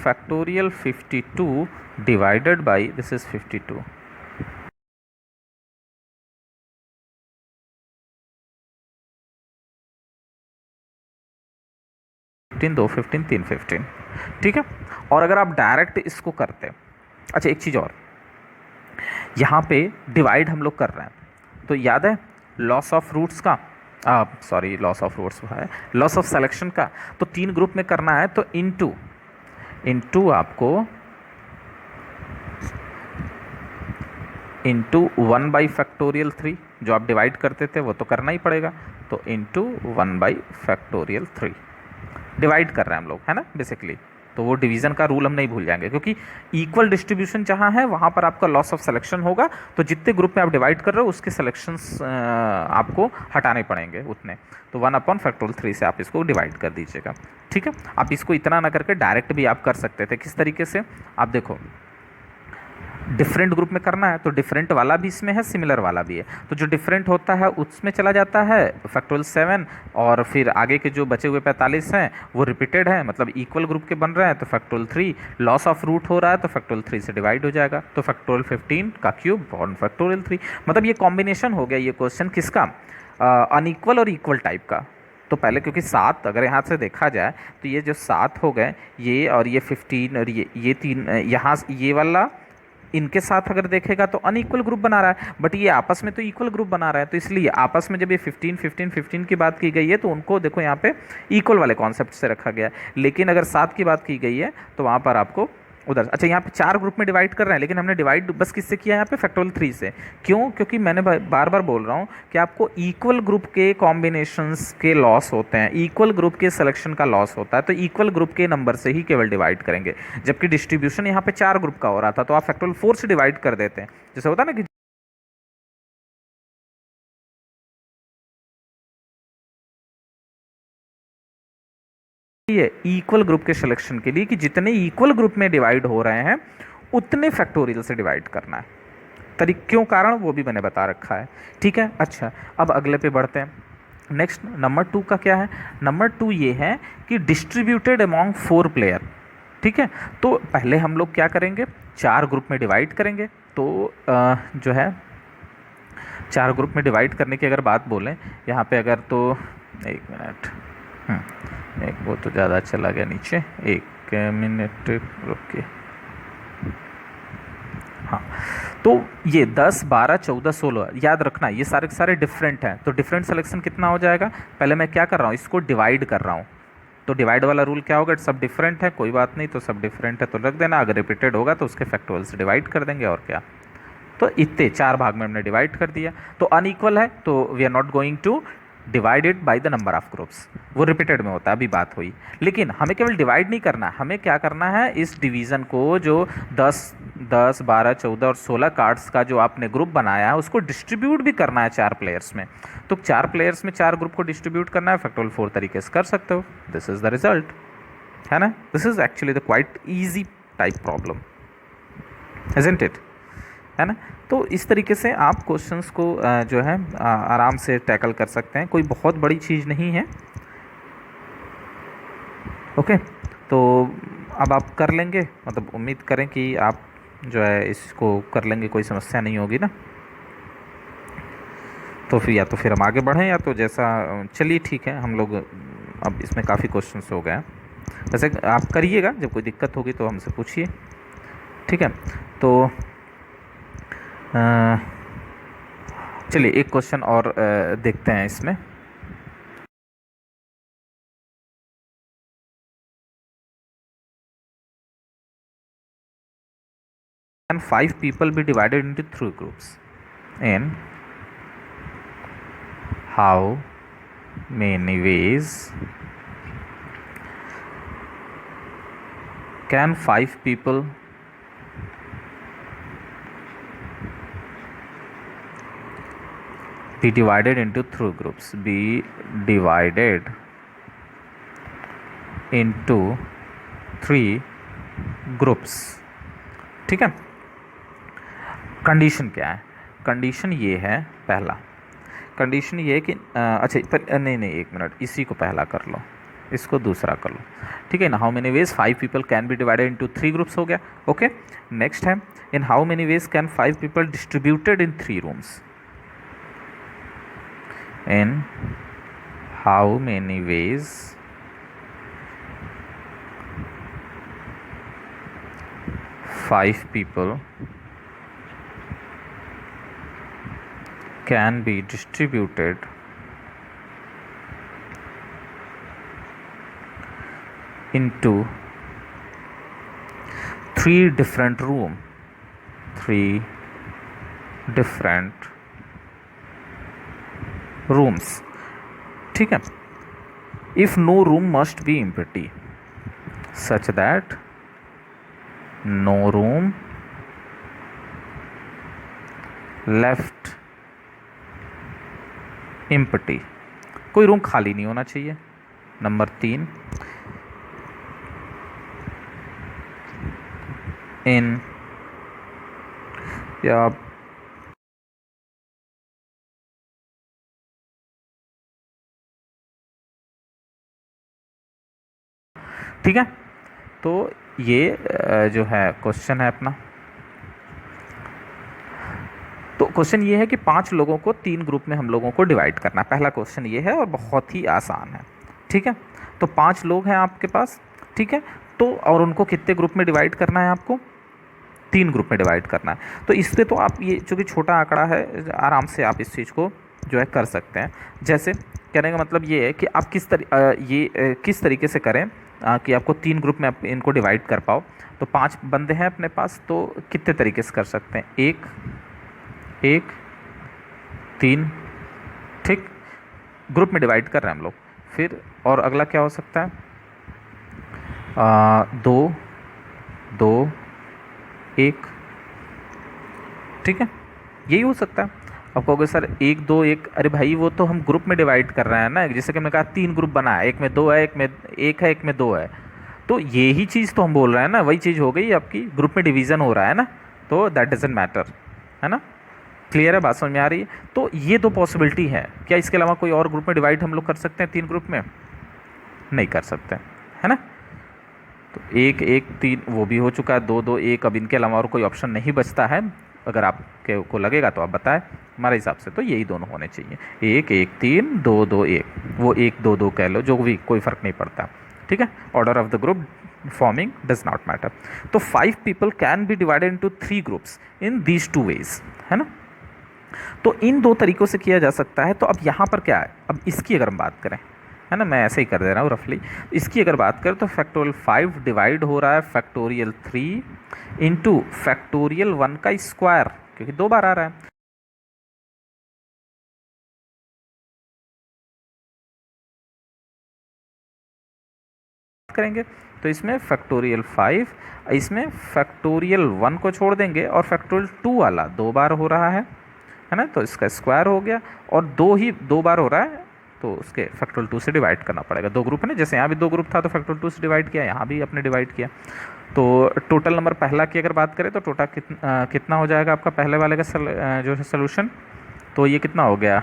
factorial 52 divided by this is 52, 15 2 15 3 15। ठीक है, और अगर आप डायरेक्ट इसको करते, अच्छा एक चीज़ और, यहाँ पे डिवाइड हम लोग कर रहे हैं, तो याद है लॉस ऑफ रूट्स का, सॉरी लॉस ऑफ रूट्स है, लॉस ऑफ सिलेक्शन का, तो 3 ग्रुप में करना है, तो इनटू आपको इंटू 1 बाई फैक्टोरियल 3, जो आप डिवाइड करते थे वो तो करना ही पड़ेगा, तो इंटू 1 बाई फैक्टोरियल 3 डिवाइड कर रहे हैं हम लोग, है ना बेसिकली, तो वो डिवीजन का रूल हम नहीं भूल जाएंगे, क्योंकि इक्वल डिस्ट्रीब्यूशन जहाँ है वहाँ पर आपका लॉस ऑफ सिलेक्शन होगा, तो जितने ग्रुप में आप डिवाइड कर रहे हो उसके सिलेक्शंस आपको हटाने पड़ेंगे उतने, तो 1 अपॉन फैक्टोरियल 3 से आप इसको डिवाइड कर दीजिएगा। ठीक है, आप इसको इतना ना करके डायरेक्ट भी आप कर सकते थे, किस तरीके से, आप देखो डिफरेंट ग्रुप में करना है तो डिफरेंट वाला भी इसमें है, सिमिलर वाला भी है, तो जो डिफरेंट होता है उसमें चला जाता है फैक्टोरियल 7, और फिर आगे के जो बचे हुए 45 हैं वो रिपीटेड हैं, मतलब इक्वल ग्रुप के बन रहे हैं, तो फैक्टोरियल 3 लॉस ऑफ रूट हो रहा है, तो फैक्टोरियल 3 से डिवाइड हो जाएगा, तो फैक्टोरियल 15 का क्यूब और फैक्टोरियल 3, मतलब ये कॉम्बिनेशन हो गया ये क्वेश्चन किसका, अनइक्वल और इक्वल टाइप का। तो पहले क्योंकि 7 अगर यहाँ से देखा जाए तो ये जो 7 हो गए, ये और ये 15 और ये 3, यहाँ ये वाला इनके साथ अगर देखेगा तो अनइक्वल ग्रुप बना रहा है, बट ये आपस में तो इक्वल ग्रुप बना रहा है, तो इसलिए आपस में जब ये 15 15 15 की बात की गई है तो उनको देखो यहाँ पे इक्वल वाले कॉन्सेप्ट से रखा गया है, लेकिन अगर 7 की बात की गई है तो वहाँ पर आपको उधर, अच्छा यहाँ पे 4 ग्रुप में डिवाइड कर रहे हैं, लेकिन हमने डिवाइड बस किससे किया है यहाँ पे, फैक्टोरियल 3 से, क्यों, क्योंकि मैंने बार बार बोल रहा हूँ कि आपको इक्वल ग्रुप के कॉम्बिनेशंस के लॉस होते हैं, इक्वल ग्रुप के सिलेक्शन का लॉस होता है, तो इक्वल ग्रुप के नंबर से ही केवल डिवाइड करेंगे, जबकि डिस्ट्रीब्यूशन यहाँ पे 4 ग्रुप का हो रहा था तो आप फैक्टोरियल 4 से डिवाइड कर देते हैं, जैसे होता है ना कि ये इक्वल ग्रुप के सिलेक्शन के लिए कि जितने इक्वल ग्रुप में डिवाइड हो रहे हैं उतने फैक्टोरियल से डिवाइड करना है। क्यों कारण वो भी मैंने बता रखा है। ठीक है, अच्छा अब अगले पे बढ़ते हैं। नेक्स्ट नंबर 2 का क्या है? नंबर 2 ये है कि डिस्ट्रीब्यूटेड अमॉन्ग 4 प्लेयर। ठीक है, तो पहले हम लोग क्या करेंगे, 4 ग्रुप में डिवाइड करेंगे। तो जो है 4 ग्रुप में डिवाइड करने की अगर बात बोलें यहाँ पे अगर, तो एक मिनट, एक वो तो ज़्यादा चला गया नीचे, एक मिनट रुकिए। हाँ, तो ये 10, 12, 14, 16 याद रखना, ये सारे के सारे डिफरेंट हैं। तो डिफरेंट सिलेक्शन कितना हो जाएगा? पहले मैं क्या कर रहा हूँ, इसको डिवाइड कर रहा हूँ। तो डिवाइड वाला रूल क्या होगा, सब डिफरेंट है, कोई बात नहीं, तो सब डिफरेंट है तो रख देना, अगर रिपीटेड होगा तो उसके फैक्टोरियल से डिवाइड कर देंगे और क्या। तो इतने 4 भाग में हमने डिवाइड कर दिया। तो अनइक्वल है तो we are not going to divided by the number of groups, वो रिपीटेड में होता है, अभी बात हुई। लेकिन हमें केवल डिवाइड नहीं करना, हमें क्या करना है, इस डिवीज़न को जो 10, 10, 12, 14 और 16 कार्ड्स का जो आपने ग्रुप बनाया है उसको डिस्ट्रीब्यूट भी करना है 4 प्लेयर्स में। तो 4 प्लेयर्स में 4 ग्रुप को डिस्ट्रीब्यूट करना है, फैक्टोरियल 4 तरीके से कर सकते हो। दिस इज़ द रिजल्ट, है ना। This is actually the quite easy type problem, isn't it, है ना। तो इस तरीके से आप क्वेश्चंस को जो है आराम से टैकल कर सकते हैं, कोई बहुत बड़ी चीज़ नहीं है। ओके, तो अब आप कर लेंगे, मतलब उम्मीद करें कि आप जो है इसको कर लेंगे, कोई समस्या नहीं होगी ना। तो फिर या तो फिर हम आगे बढ़ें, या तो जैसा, चलिए ठीक है, हम लोग अब इसमें काफ़ी क्वेश्चंस हो गए हैं। वैसे आप करिएगा, जब कोई दिक्कत होगी तो हमसे पूछिए, ठीक है। तो चलिए एक क्वेश्चन और देखते हैं इसमें। Can 5 people be divided into 3 groups? In how many ways can 5 people be divided into 3 groups? Be divided into 3 groups, ठीक है। कंडीशन क्या है? कंडीशन ये है, पहला कंडीशन ये है कि अच्छा पर नहीं नहीं, एक मिनट, इसी को पहला कर लो, इसको दूसरा कर लो, ठीक है। इन how many veg 5 people can be divided into 3 groups हो गया। ओके, नेक्स्ट है, इन how many ways can 5 people distributed in 3 rooms? In how many veg 5 people can be distributed into 3 different rooms, 3 different rooms, ठीक है। If no room must be empty such that no room left empty, कोई room खाली नहीं होना चाहिए। Number 3, इन या ठीक है। तो ये जो है क्वेश्चन है अपना। तो क्वेश्चन ये है कि 5 लोगों को 3 ग्रुप में हम लोगों को डिवाइड करना है। पहला क्वेश्चन ये है और बहुत ही आसान है, ठीक है। तो 5 लोग हैं आपके पास, ठीक है। तो और उनको कितने ग्रुप में डिवाइड करना है? आपको 3 ग्रुप में डिवाइड करना है। तो इस पर तो आप ये चूँकि छोटा आंकड़ा है, आराम से आप इस चीज़ को जो है कर सकते हैं। जैसे कहने का मतलब ये है कि आप किस तरीके से करें कि आपको 3 ग्रुप में आप इनको डिवाइड कर पाओ। तो 5 बंदे हैं अपने पास, तो कितने तरीके से कर सकते हैं? 1, 1, 3, ठीक, ग्रुप में डिवाइड कर रहे हैं हम लोग। फिर और अगला क्या हो सकता है? 2, 2, 1, ठीक है, यही हो सकता है। अब कहोगे सर एक दो एक, अरे भाई वो तो हम ग्रुप में डिवाइड कर रहे हैं ना, जैसे कि हमने कहा 3 ग्रुप बना है, एक में 2 है, एक में 1 है, एक में 2 है, तो ये ही चीज़ तो हम बोल रहे हैं ना, वही चीज़ हो गई आपकी, ग्रुप में डिवीज़न हो रहा है ना, तो दैट डजेंट मैटर, है ना। क्लियर है, बात समझ में आ रही है। तो ये दो पॉसिबिलिटी है, क्या इसके अलावा कोई और ग्रुप में डिवाइड हम लोग कर सकते हैं 3 ग्रुप में? नहीं कर सकते, है ना। तो 1 1 3 वो भी हो चुका है, 2 2 1, अब इनके अलावा और कोई ऑप्शन नहीं बचता है। अगर आपके को लगेगा तो आप बताएं, हमारे हिसाब से तो यही दोनों होने चाहिए, 1 1 3 2 2 1, वो 1 2 2 कह लो, जो भी, कोई फ़र्क नहीं पड़ता, ठीक है। Order of the group forming does not matter. तो 5 people can be divided into 3 groups in these 2 ways, है ना। तो इन 2 तरीक़ों से किया जा सकता है। तो अब यहाँ पर क्या है, अब इसकी अगर हम बात करें, है ना, मैं ऐसे ही कर दे रहा हूँ रफली, इसकी अगर बात करें तो फैक्टोरियल 5 डिवाइड हो रहा है फैक्टोरियल 3 इंटू फैक्टोरियल 1 का स्क्वायर, क्योंकि 2 बार आ रहा है। करेंगे तो इसमें फैक्टोरियल 5, इसमें फैक्टोरियल 1 को छोड़ देंगे, और फैक्टोरियल 2 वाला 2 बार हो रहा है ना, तो इसका स्क्वायर हो गया, और 2 ही 2 बार हो रहा है, तो उसके फैक्टोरियल 2 से डिवाइड करना पड़ेगा। 2 ग्रुप है ना, जैसे यहाँ भी 2 ग्रुप था तो फैक्टोरियल 2 से डिवाइड किया, यहाँ भी अपने डिवाइड किया। तो टोटल नंबर पहला की अगर बात करें तो टोटल कितना हो जाएगा आपका पहले वाले का जो है सोल्यूशन, तो ये कितना हो गया,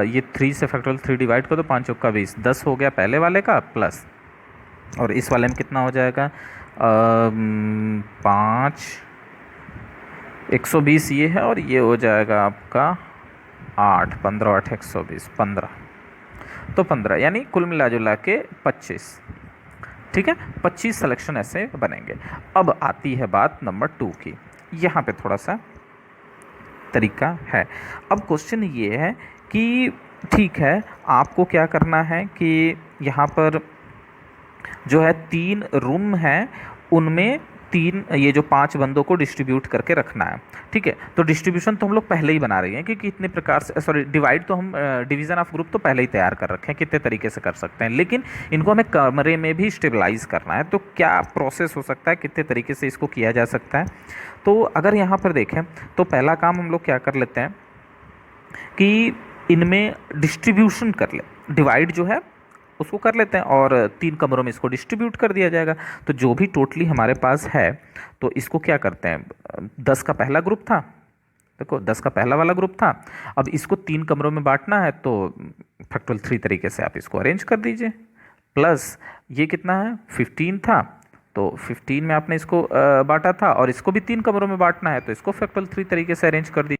ये 3 से फैक्टोरियल 3 डिवाइड कर दो, 5 चौका 20, 10 हो गया पहले वाले का, प्लस और इस वाले में कितना हो जाएगा, 5 120 ये है, और ये हो जाएगा आपका 8 15 8 120 15, तो 15 यानी कुल मिला जुला के 25, ठीक है। 25 सिलेक्शन ऐसे बनेंगे। अब आती है बात नंबर 2 की, यहाँ पे थोड़ा सा तरीका है। अब क्वेश्चन ये है कि ठीक है, आपको क्या करना है कि यहाँ पर जो है 3 रूम हैं, उनमें 3 ये जो 5 बंदों को डिस्ट्रीब्यूट करके रखना है, ठीक है। तो डिस्ट्रीब्यूशन तो हम लोग पहले ही बना रहे हैं, क्योंकि कितने प्रकार से, सॉरी डिवाइड तो हम, डिवीज़न ऑफ ग्रुप तो पहले ही तैयार कर रखे हैं, कितने तरीके से कर सकते हैं, लेकिन इनको हमें कमरे में भी स्टेबलाइज करना है। तो क्या प्रोसेस हो सकता है, कितने तरीके से इसको किया जा सकता है। तो अगर यहाँ पर देखें तो पहला काम हम लोग क्या कर लेते हैं कि इनमें डिस्ट्रीब्यूशन कर ले, डिवाइड जो है उसको कर लेते हैं, और 3 कमरों में इसको डिस्ट्रीब्यूट कर दिया जाएगा। तो जो भी टोटली हमारे पास है, तो इसको क्या करते हैं, 10 का पहला ग्रुप था, देखो 10 का पहला वाला ग्रुप था, अब इसको 3 कमरों में बांटना है, तो फैक्टोरियल 3 तरीके से आप इसको अरेंज कर दीजिए। प्लस ये कितना है, 15 था, तो 15 में आपने इसको बांटा था, और इसको भी 3 कमरों में बांटना है, तो इसको फैक्टोरियल 3 तरीके से अरेंज कर दीजिए।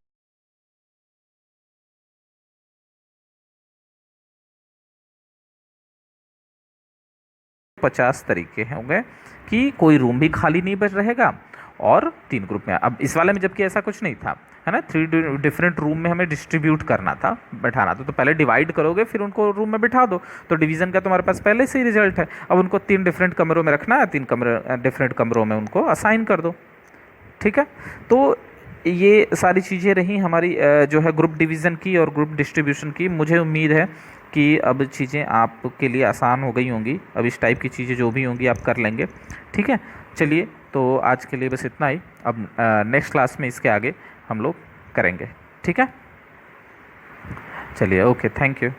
50 तरीके होंगे कि कोई रूम भी खाली नहीं बच रहेगा, और 3 ग्रुप में। अब इस वाले में जबकि ऐसा कुछ नहीं था, है ना, 3 डिफरेंट रूम में हमें डिस्ट्रीब्यूट करना था, बैठाना था, तो पहले डिवाइड करोगे फिर उनको रूम में बिठा दो, तो डिवीज़न का तुम्हारे पास पहले से ही रिजल्ट है। अब उनको 3 डिफरेंट कमरों में रखना है, 3 कमरे डिफरेंट कमरों में उनको असाइन कर दो, ठीक है। तो ये सारी चीज़ें रही हमारी जो है ग्रुप डिवीज़न की और ग्रुप डिस्ट्रीब्यूशन की। मुझे उम्मीद है कि अब चीज़ें आपके लिए आसान हो गई होंगी, अब इस टाइप की चीज़ें जो भी होंगी आप कर लेंगे, ठीक है। चलिए, तो आज के लिए बस इतना ही, अब नेक्स्ट क्लास में इसके आगे हम लोग करेंगे, ठीक है। चलिए, ओके, थैंक यू।